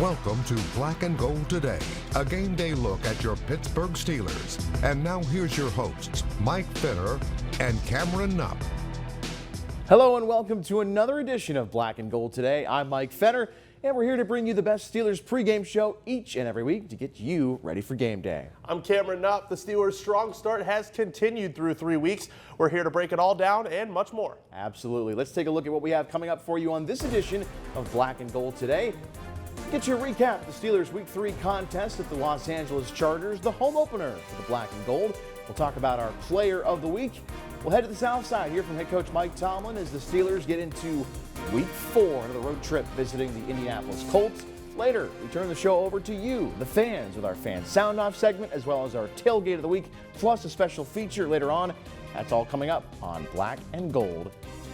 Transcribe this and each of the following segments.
Welcome to Black and Gold Today, a game day look at your Pittsburgh Steelers. And now here's your hosts, Mike Finner and Cameron Knupp. Hello and welcome to another edition of Black and Gold Today. I'm Mike Fenner, and we're here to bring you the best Steelers pregame show each and every week to get you ready for game day. I'm Cameron Knupp. The Steelers' strong start has continued through 3 weeks. We're here to break it all down and much more. Absolutely. Let's take a look at what we have coming up for you on this edition of Black and Gold Today. Get your recap of the Steelers' Week 3 contest at the Los Angeles Chargers, the home opener for the Black and Gold. We'll talk about our player of the week. We'll head to the South Side here from head coach Mike Tomlin as the Steelers get into Week 4 of the road trip visiting the Indianapolis Colts. Later, we turn the show over to you, the fans, with our fan sound-off segment, as well as our tailgate of the week, plus a special feature later on. That's all coming up on Black and Gold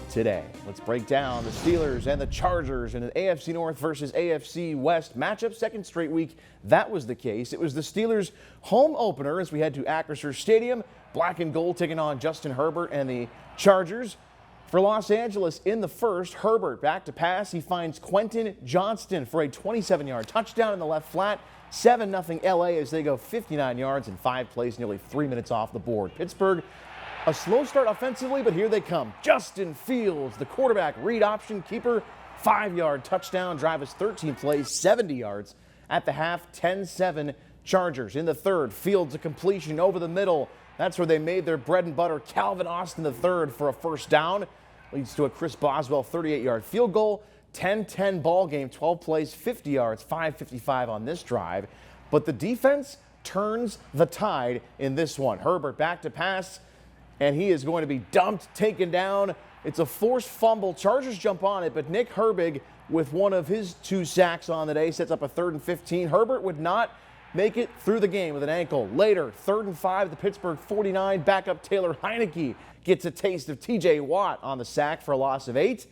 Today. Let's break down the Steelers and the Chargers in an AFC North versus AFC West matchup. Second straight week, that was the case. It was the Steelers' home opener as we head to Acrisure Stadium. Black and Gold taking on Justin Herbert and the Chargers. For Los Angeles in the first, Herbert back to pass. He finds Quentin Johnston for a 27-yard touchdown in the left flat. 7-0 LA as they go 59 yards in 5 plays, nearly 3 minutes off the board. Pittsburgh, a slow start offensively, but here they come. Justin Fields, the quarterback, read option keeper, 5-yard touchdown. Drive is 13 plays, 70 yards. At the half, 10-7 Chargers. In the third, Fields a completion over the middle. That's where they made their bread and butter. Calvin Austin III for a first down. Leads to a Chris Boswell 38-yard field goal. 10-10 ball game, 12 plays, 50 yards, 5:55 on this drive. But the defense turns the tide in this one. Herbert back to pass, and he is going to be dumped, taken down. It's a forced fumble. Chargers jump on it, but Nick Herbig, with one of his 2 sacks on the day, sets up a 3rd and 15. Herbert would not make it through the game with an ankle. Later, 3rd and 5, the Pittsburgh 49. Backup Taylor Heineke gets a taste of T.J. Watt on the sack for a loss of 8.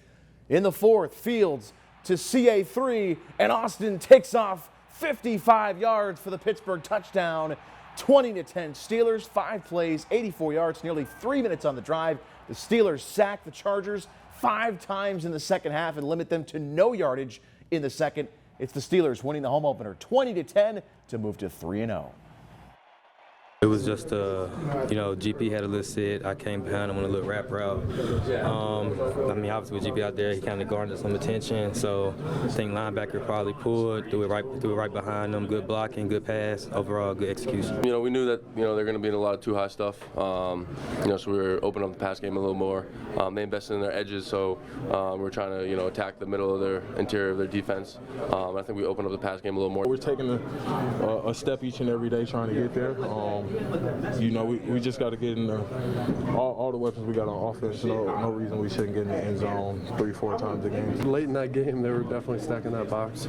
In the fourth, Fields to CA3, and Austin takes off 55 yards for the Pittsburgh touchdown. 20-10 Steelers, 5 plays, 84 yards, nearly 3 minutes on the drive. The Steelers sack the Chargers 5 times in the second half and limit them to no yardage in the second. It's the Steelers winning the home opener 20-10 to move to 3-0. It was just, GP had a little sit. I came behind him on a little wrap route. Obviously with GP out there, he kind of garnered some attention. So I think linebacker probably pulled, threw it right behind him. Good blocking, good pass, overall good execution. We knew that, they're going to be in a lot of too high stuff. So we were opening up the pass game a little more. They invested in their edges, so we're trying to, attack the middle of their interior of their defense. I think we opened up the pass game a little more. We're taking a step each and every day trying to get there. We just got to get in all the weapons we got on offense. No reason we shouldn't get in the end zone 3-4 times a game. Late in that game, they were definitely stacking that box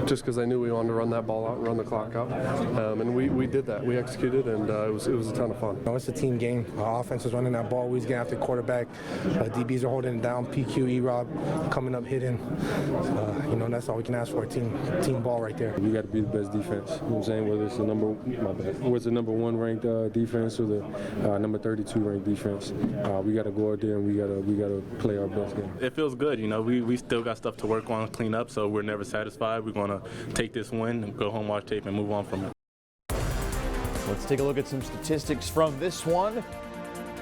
just because I knew we wanted to run that ball out and run the clock out. And we did that. We executed, and it was a ton of fun. It's a team game. Our offense is running that ball. We're getting after the quarterback. DBs are holding it down. PQ, E-Rob coming up, hitting. That's all we can ask for, a team ball right there. We got to be the best defense. You know what I'm saying? Whether it's the number 1 ranked defense or the number 32 ranked defense, we got to go out there and we got to play our best game. It feels good, we still got stuff to work on, clean up, so we're never satisfied. We're going to take this win and go home, watch tape, and move on from it. Let's take a look at some statistics from this one.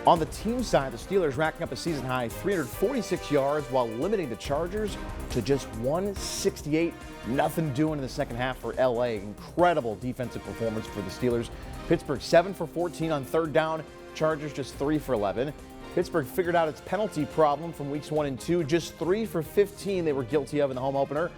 On the team side, the Steelers racking up a season-high 346 yards while limiting the Chargers to just 168. Nothing doing in the second half for LA. Incredible defensive performance for the Steelers. Pittsburgh 7 for 14 on 3rd down. Chargers just 3 for 11. Pittsburgh figured out its penalty problem from weeks 1 and 2. Just 3 for 15 they were guilty of in the home opener.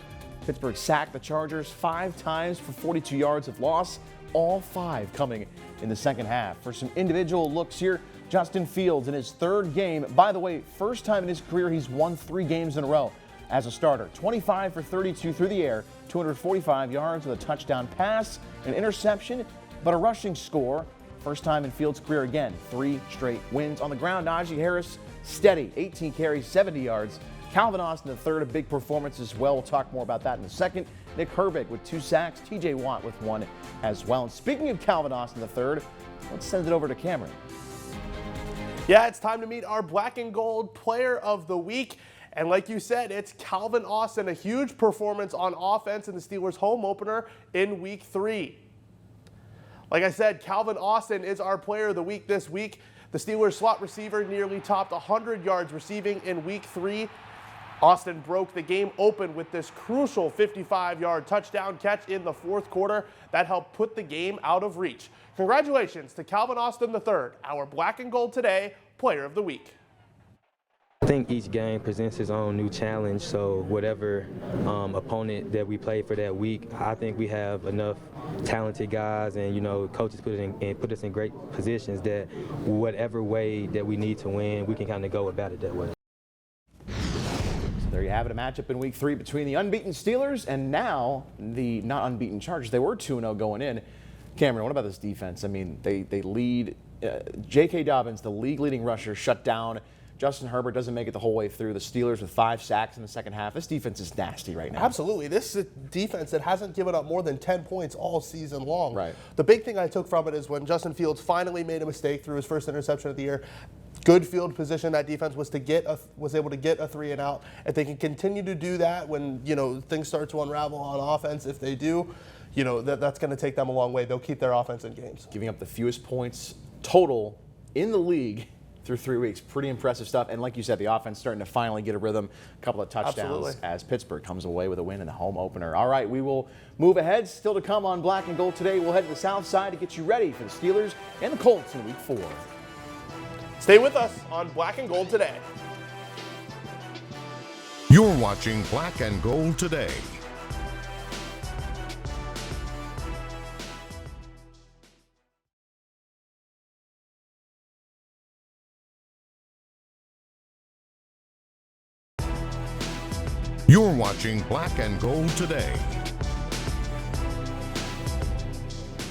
Pittsburgh sacked the Chargers 5 times for 42 yards of loss. All 5 coming in the second half. For some individual looks here, Justin Fields in his 3rd game. By the way, first time in his career he's won 3 games in a row as a starter. 25 for 32 through the air, 245 yards with a touchdown pass, an interception, but a rushing score. First time in Fields' career again, 3 straight wins. On the ground, Najee Harris, steady, 18 carries, 70 yards. Calvin Austin III, a big performance as well. We'll talk more about that in a second. Nick Herbig with 2 sacks, T.J. Watt with 1 as well. And speaking of Calvin Austin III, let's send it over to Cameron. Yeah, it's time to meet our Black and Gold Player of the Week. And like you said, it's Calvin Austin, a huge performance on offense in the Steelers' home opener in Week 3. Like I said, Calvin Austin is our player of the week this week. The Steelers slot receiver nearly topped 100 yards receiving in Week 3. Austin broke the game open with this crucial 55-yard touchdown catch in the fourth quarter that helped put the game out of reach. Congratulations to Calvin Austin III, our Black and Gold Today Player of the Week. I think each game presents its own new challenge, so whatever opponent that we play for that week, I think we have enough talented guys, and coaches put us in great positions that whatever way that we need to win, we can kind of go about it that way. There you have it, a matchup in Week 3 between the unbeaten Steelers and now the not unbeaten Chargers. They were 2-0 going in. Cameron, what about this defense? I mean, they lead. J.K. Dobbins, the league-leading rusher, shut down. Justin Herbert doesn't make it the whole way through. The Steelers with 5 sacks in the second half. This defense is nasty right now. Absolutely. This is a defense that hasn't given up more than 10 points all season long. Right. The big thing I took from it is when Justin Fields finally made a mistake through his first interception of the year. Good field position. That defense was able to get a 3-and-out. If they can continue to do that when things start to unravel on offense, if they do, that's going to take them a long way. They'll keep their offense in games. Giving up the fewest points total in the league through 3 weeks. Pretty impressive stuff. And like you said, the offense starting to finally get a rhythm. A couple of touchdowns. Absolutely. As Pittsburgh comes away with a win in the home opener. All right, we will move ahead. Still to come on Black and Gold today. We'll head to the South Side to get you ready for the Steelers and the Colts in Week 4. Stay with us on Black and Gold today. You're watching Black and Gold today. You're watching Black and Gold today.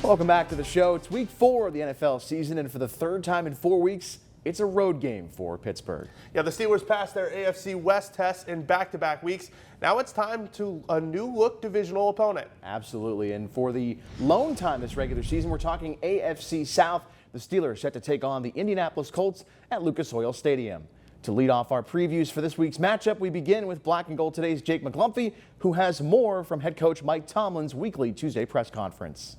Welcome back to the show. It's Week 4 of the NFL season, and for the third time in 4 weeks, it's a road game for Pittsburgh. Yeah, the Steelers passed their AFC West test in back-to-back weeks. Now it's time to a new-look divisional opponent. Absolutely, and for the lone time this regular season, we're talking AFC South. The Steelers set to take on the Indianapolis Colts at Lucas Oil Stadium. To lead off our previews for this week's matchup, we begin with Black and Gold today's Jake McGlumphy, who has more from head coach Mike Tomlin's weekly Tuesday press conference.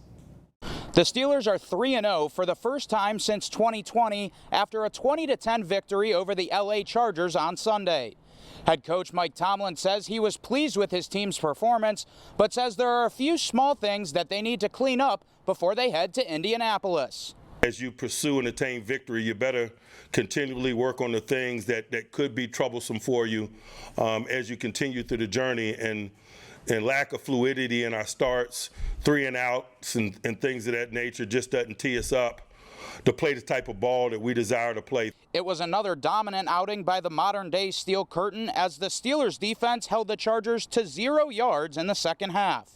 The Steelers are 3-0 for the first time since 2020 after a 20-10 victory over the LA Chargers on Sunday. Head coach Mike Tomlin says he was pleased with his team's performance, but says there are a few small things that they need to clean up before they head to Indianapolis. As you pursue and attain victory, you better continually work on the things that could be troublesome for you as you continue through the journey. And lack of fluidity in our starts, 3-and-outs and things of that nature just doesn't tee us up to play the type of ball that we desire to play. It was another dominant outing by the modern-day Steel Curtain as the Steelers' defense held the Chargers to 0 yards in the second half.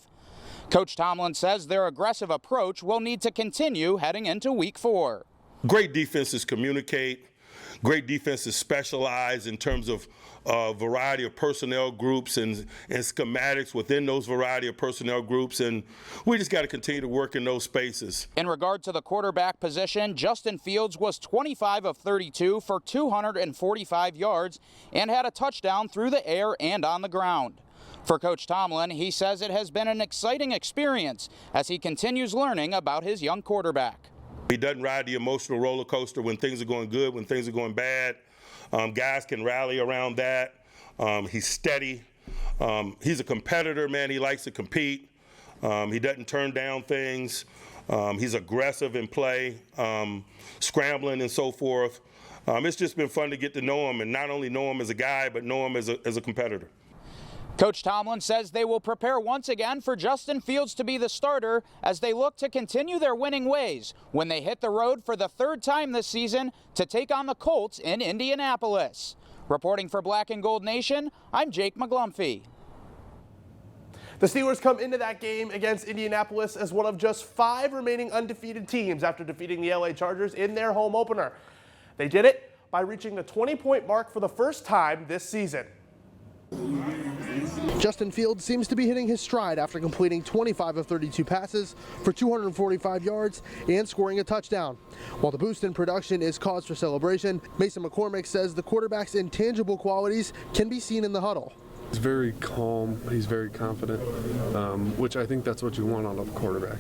Coach Tomlin says their aggressive approach will need to continue heading into Week 4. Great defenses communicate. Great defenses specialize in terms of a variety of personnel groups and schematics within those variety of personnel groups, and we just got to continue to work in those spaces. In regard to the quarterback position, Justin Fields was 25 of 32 for 245 yards and had a touchdown through the air and on the ground. For Coach Tomlin, he says it has been an exciting experience as he continues learning about his young quarterback. He doesn't ride the emotional roller coaster when things are going good, when things are going bad. Guys can rally around that. He's steady. He's a competitor, man. He likes to compete. He doesn't turn down things. He's aggressive in play, scrambling and so forth. It's just been fun to get to know him, and not only know him as a guy, but know him as a competitor. Coach Tomlin says they will prepare once again for Justin Fields to be the starter as they look to continue their winning ways when they hit the road for the third time this season to take on the Colts in Indianapolis. Reporting for Black and Gold Nation, I'm Jake McGlumphy. The Steelers come into that game against Indianapolis as one of just 5 remaining undefeated teams after defeating the LA Chargers in their home opener. They did it by reaching the 20-point mark for the first time this season. Justin Fields seems to be hitting his stride after completing 25 of 32 passes for 245 yards and scoring a touchdown. While the boost in production is cause for celebration, Mason McCormick says the quarterback's intangible qualities can be seen in the huddle. He's very calm, he's very confident, which I think that's what you want out of a quarterback.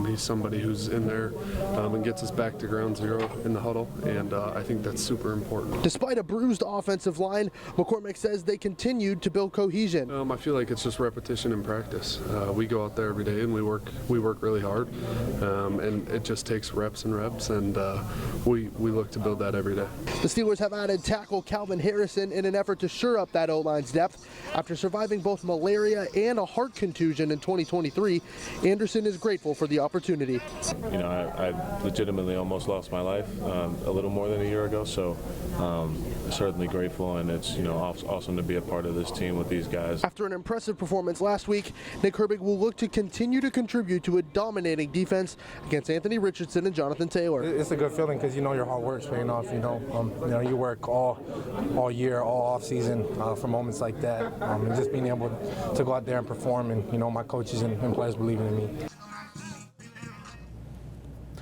He's somebody who's in there and gets us back to ground zero in the huddle, and I think that's super important. Despite a bruised offensive line, McCormick says they continued to build cohesion. I feel like it's just repetition and practice. We go out there every day and we work really hard, and it just takes reps and reps, and we look to build that every day. The Steelers have added tackle Calvin Harrison in an effort to shore up that O-line's depth. After surviving both malaria and a heart contusion in 2023, Anderson is grateful for the opportunity. You know, I legitimately almost lost my life a little more than a year ago, so certainly grateful, and it's, you know, awesome to be a part of this team with these guys. After an impressive performance last week, Nick Herbig will look to continue to contribute to a dominating defense against Anthony Richardson and Jonathan Taylor. It's a good feeling because you know your hard work's paying off. You know you work all year, all off season for moments like that. And just being able to go out there and perform, and you know my coaches and players believing in me.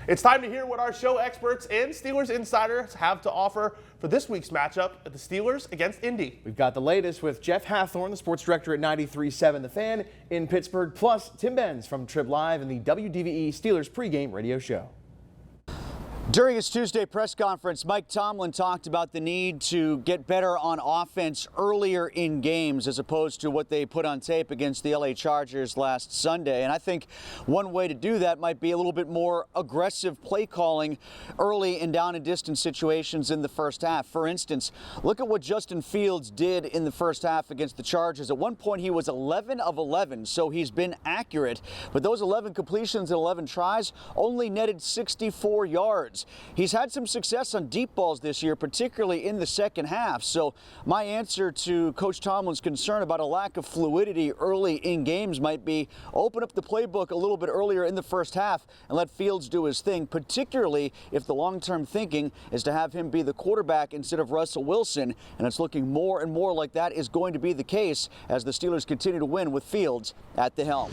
It's time to hear what our show experts and Steelers insiders have to offer for this week's matchup at the Steelers against Indy. We've got the latest with Jeff Hathorn, the sports director at 93.7 The Fan in Pittsburgh, plus Tim Benz from Trib Live and the WDVE Steelers pregame radio show. During his Tuesday press conference, Mike Tomlin talked about the need to get better on offense earlier in games as opposed to what they put on tape against the LA Chargers last Sunday. And I think one way to do that might be a little bit more aggressive play calling early in down and distance situations in the first half. For instance, look at what Justin Fields did in the first half against the Chargers. At one point, he was 11 of 11, so he's been accurate. But those 11 completions and 11 tries only netted 64 yards. He's had some success on deep balls this year, particularly in the second half. So my answer to Coach Tomlin's concern about a lack of fluidity early in games might be open up the playbook a little bit earlier in the first half and let Fields do his thing, particularly if the long-term thinking is to have him be the quarterback instead of Russell Wilson. And it's looking more and more like that is going to be the case as the Steelers continue to win with Fields at the helm.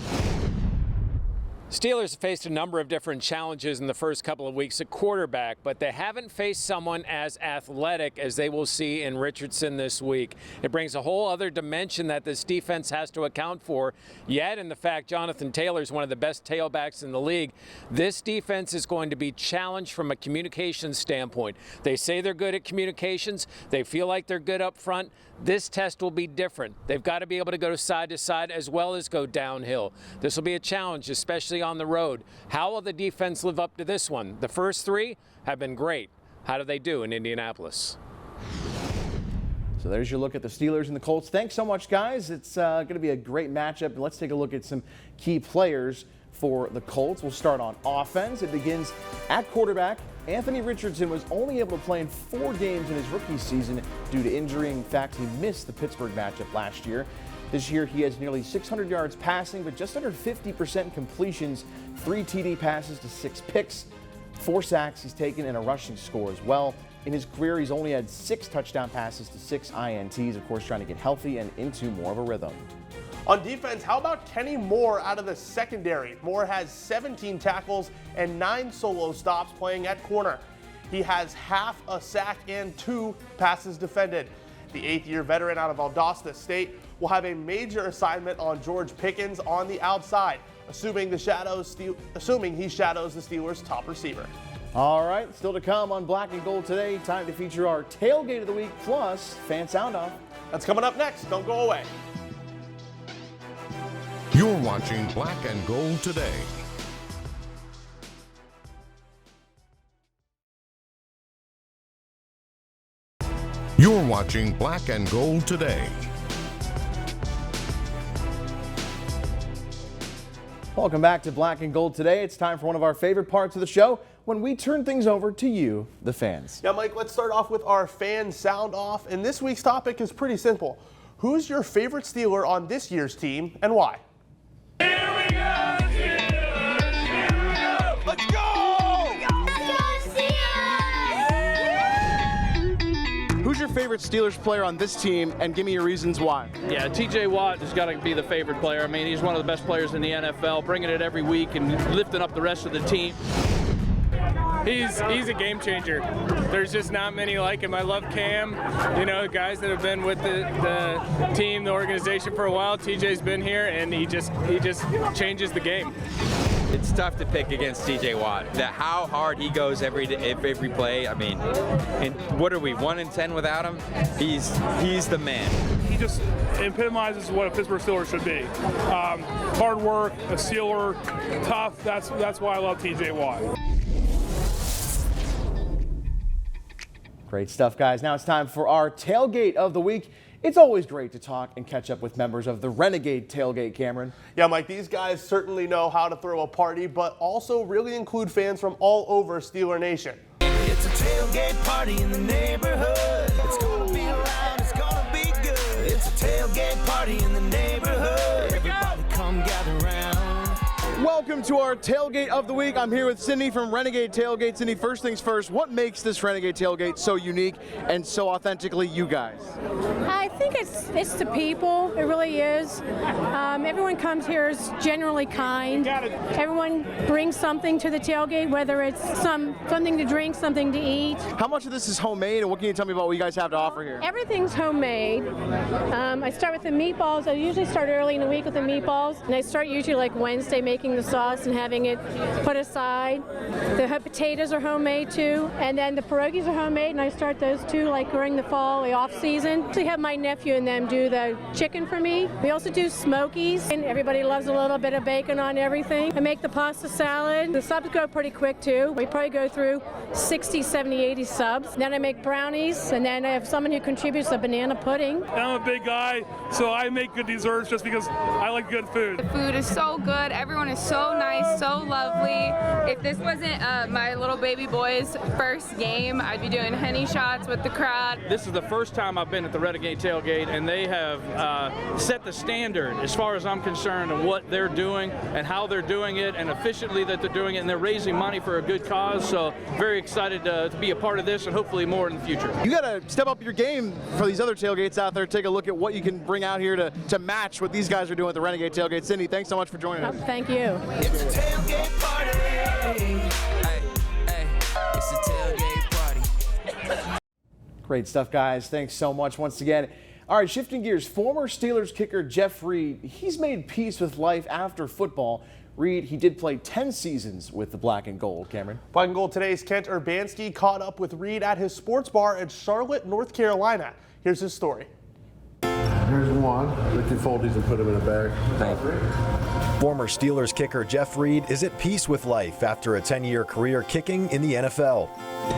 Steelers faced a number of different challenges in the first couple of weeks at quarterback, but they haven't faced someone as athletic as they will see in Richardson this week. It brings a whole other dimension that this defense has to account for. Yet, in the fact Jonathan Taylor is one of the best tailbacks in the league, this defense is going to be challenged from a communications standpoint. They say they're good at communications. They feel like they're good up front. This test will be different. They've got to be able to go side to side as well as go downhill. This will be a challenge, especially on the road. How will the defense live up to this one? The first three have been great. How do they do in Indianapolis? So there's your look at the Steelers and the Colts. Thanks so much, guys. It's going to be a great matchup. And let's take a look at some key players for the Colts. We'll start on offense. It begins at quarterback. Anthony Richardson was only able to play in 4 games in his rookie season due to injury. In fact, he missed the Pittsburgh matchup last year. This year, he has nearly 600 yards passing, but just under 50% completions, 3 TD passes to 6 picks, 4 sacks he's taken, and a rushing score as well. In his career, he's only had 6 touchdown passes to 6 INTs, of course, trying to get healthy and into more of a rhythm. On defense, how about Kenny Moore out of the secondary? Moore has 17 tackles and 9 solo stops playing at corner. He has half a sack and 2 passes defended. The 8th-year veteran out of Valdosta State will have a major assignment on George Pickens on the outside, assuming he shadows the Steelers' top receiver. All right, still to come on Black and Gold today. Time to feature our tailgate of the week plus fan sound off. That's coming up next. Don't go away. You're watching Black and Gold today. You're watching Black and Gold today. Welcome back to Black and Gold today. It's time for one of our favorite parts of the show when we turn things over to you, the fans. Yeah, Mike, let's start off with our fan sound off. And this week's topic is pretty simple. Who's your favorite Steeler on this year's team and why? Here we go! Let's go! Who's your favorite Steelers player on this team, and give me your reasons why? Yeah, T.J. Watt has got to be the favorite player. I mean, he's one of the best players in the NFL, bringing it every week and lifting up the rest of the team. He's a game changer. There's just not many like him. I love Cam, you know, guys that have been with the team, the organization for a while. TJ's been here, and he just changes the game. It's tough to pick against T.J. Watt. How hard he goes every play. I mean, and what are we, 1-10 without him? He's the man. He just epitomizes what a Pittsburgh Steeler should be. Hard work, a sealer, tough. That's why I love T.J. Watt. Great stuff, guys. Now it's time for our tailgate of the week. It's always great to talk and catch up with members of the Renegade Tailgate, Cameron. Yeah, Mike, these guys certainly know how to throw a party, but also really include fans from all over Steeler Nation. It's a tailgate party in the neighborhood. It's gonna be loud, it's gonna be good. It's a tailgate party in the neighborhood. Everybody come gather round. Welcome to our tailgate of the week. I'm here with Cindy from Renegade Tailgate. Cindy, first things first, what makes this Renegade Tailgate so unique and so authentically you guys? I think it's the people. It really is. Everyone comes here is generally kind. Everyone brings something to the tailgate, whether it's something to drink, something to eat. How much of this is homemade, and what can you tell me about what you guys have to offer here? Everything's homemade. I start with the meatballs. I usually start early in the week with the meatballs, and I start usually like Wednesday making the sauce and having it put aside. The potatoes are homemade too, and then the pierogies are homemade, and I start those too like during the fall, the off season. So I have my nephew and them do the chicken for me. We also do smokies, and everybody loves a little bit of bacon on everything. I make the pasta salad. The subs go pretty quick too. We probably go through 60, 70, 80 subs. Then I make brownies, and then I have someone who contributes a banana pudding. I'm a big guy, so I make good desserts just because I like good food. The food is so good. Everyone is so nice, so lovely. If this wasn't my little baby boy's first game, I'd be doing Henny shots with the crowd. This is the first time I've been at the Renegade Tailgate, and they have set the standard as far as I'm concerned of what they're doing and how they're doing it and efficiently that they're doing it, and they're raising money for a good cause. So very excited to be a part of this and hopefully more in the future. You got to step up your game for these other tailgates out there. Take a look at what you can bring out here to match what these guys are doing at the Renegade Tailgate. Cindy, thanks so much for joining us. Thank you. It's a tailgate party. It's a tailgate party. Great stuff, guys. Thanks so much once again. All right, shifting gears, former Steelers kicker Jeff Reed, he's made peace with life after football. Reed, he did play 10 seasons with the Black and Gold, Cameron. Black and Gold today's Kent Urbanski caught up with Reed at his sports bar in Charlotte, North Carolina. Here's his story. Here's one. Let you fold these and put them in a bag. Thank you. Former Steelers kicker Jeff Reed is at peace with life after a 10-year career kicking in the NFL.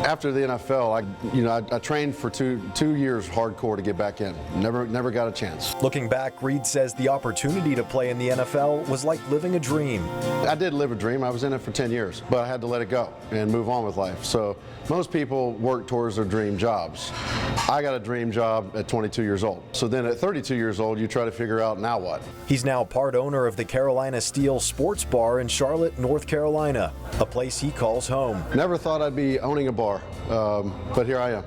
After the NFL, I trained for two years hardcore to get back in. Never got a chance. Looking back, Reed says the opportunity to play in the NFL was like living a dream. I did live a dream. I was in it for 10 years, but I had to let it go and move on with life. So most people work towards their dream jobs. I got a dream job at 22 years old. So then at 32 years old, you try to figure out now what. He's now part owner of the Carolina Steel Sports Bar in Charlotte, North Carolina, a place he calls home. Never thought I'd be owning a bar, but here I am.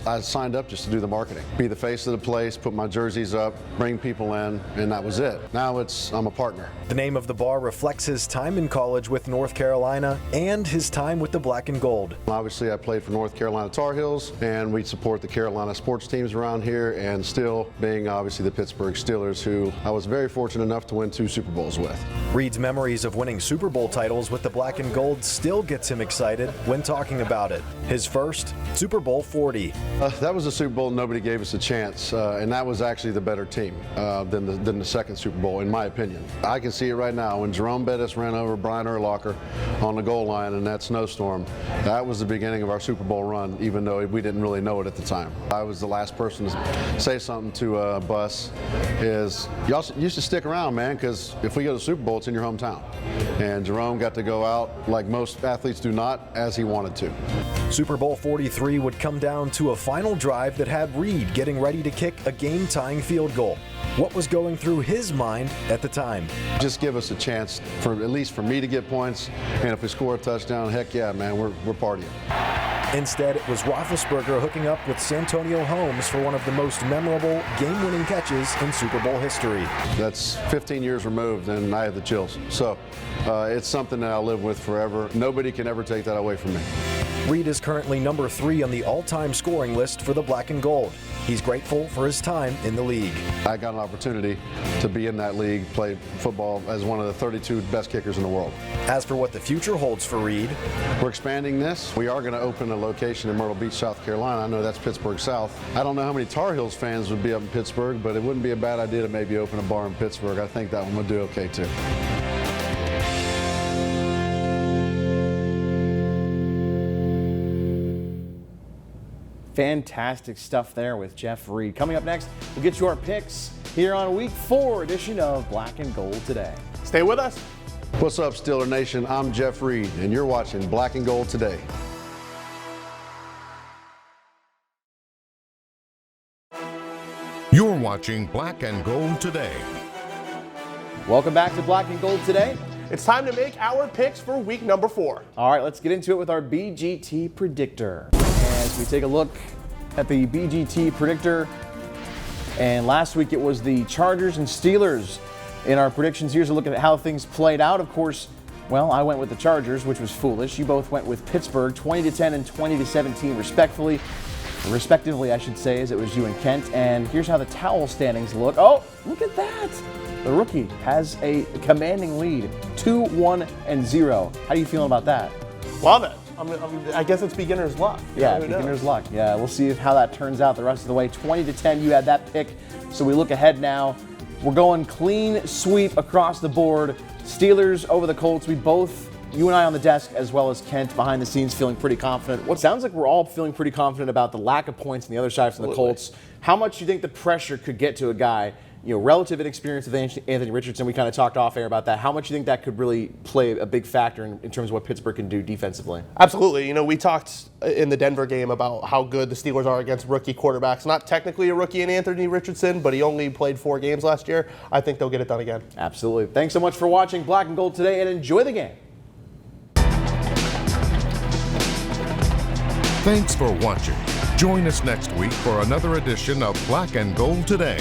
I signed up just to do the marketing, be the face of the place, put my jerseys up, bring people in, and that was it. Now I'm a partner. The name of the bar reflects his time in college with North Carolina and his time with the Black and Gold. Obviously, I played for North Carolina Tar Heels, and we support the Carolina sports teams around here, and still being obviously the Pittsburgh Steelers, who I was very fortunate enough to win 2 Super Bowls with. Reed's memories of winning Super Bowl titles with the Black and Gold still gets him excited when talking about it. His first, Super Bowl 40. That was a Super Bowl nobody gave us a chance, and that was actually the better team than the second Super Bowl, in my opinion. I can see it right now when Jerome Bettis ran over Brian Urlacher on the goal line in that snowstorm. That was the beginning of our Super Bowl run, even though we didn't really know it at the time. I was the last person to say something to Bus, is y'all used to stick around, man, because if we go to the Super Bowl, it's in your hometown. And Jerome got to go out, like most athletes do not, as he wanted to. Super Bowl 43 would come down to a final drive that had Reed getting ready to kick a game-tying field goal. What was going through his mind at the time? Just give us a chance, at least for me to get points, and if we score a touchdown, heck yeah, man, we're partying. Instead, it was Roethlisberger hooking up with Santonio Holmes for one of the most memorable game-winning catches in Super Bowl history. That's 15 years removed, and I have the chills. So it's something that I'll live with forever. Nobody can ever take that away from me. Reed is currently number 3 on the all-time scoring list for the Black and Gold. He's grateful for his time in the league. I got an opportunity to be in that league, play football as one of the 32 best kickers in the world. As for what the future holds for Reed, we're expanding this. We are going to open a location in Myrtle Beach, South Carolina. I know that's Pittsburgh South. I don't know how many Tar Heels fans would be up in Pittsburgh, but it wouldn't be a bad idea to maybe open a bar in Pittsburgh. I think that one would do okay too. Fantastic stuff there with Jeff Reed. Coming up next, we'll get you our picks here on Week 4 edition of Black and Gold Today. Stay with us. What's up, Steeler Nation? I'm Jeff Reed, and you're watching Black and Gold Today. You're watching Black and Gold Today. Welcome back to Black and Gold Today. It's time to make our picks for week number 4. All right, let's get into it with our BGT predictor. As we take a look at the BGT predictor, and last week it was the Chargers and Steelers in our predictions. Here's a look at how things played out. Of course, well, I went with the Chargers, which was foolish. You both went with Pittsburgh, 20-10 and 20-17 respectively, I should say, as it was you and Kent. And here's how the towel standings look. Oh, look at that. The rookie has a commanding lead, 2-1-0. How are you feeling about that? Love it. I guess it's beginner's luck. Yeah, beginner's luck. Yeah, we'll see how that turns out the rest of the way. 20-10, you had that pick. So we look ahead now. We're going clean sweep across the board. Steelers over the Colts. We both, you and I on the desk, as well as Kent behind the scenes, feeling pretty confident. What sounds like we're all feeling pretty confident about the lack of points on the other side from the Colts. How much do you think the pressure could get to a guy? You know, relative inexperience of Anthony Richardson, we kind of talked off air about that. How much do you think that could really play a big factor in terms of what Pittsburgh can do defensively? Absolutely. You know, we talked in the Denver game about how good the Steelers are against rookie quarterbacks. Not technically a rookie in Anthony Richardson, but he only played 4 games last year. I think they'll get it done again. Absolutely. Thanks so much for watching Black and Gold Today, and enjoy the game. Thanks for watching. Join us next week for another edition of Black and Gold Today.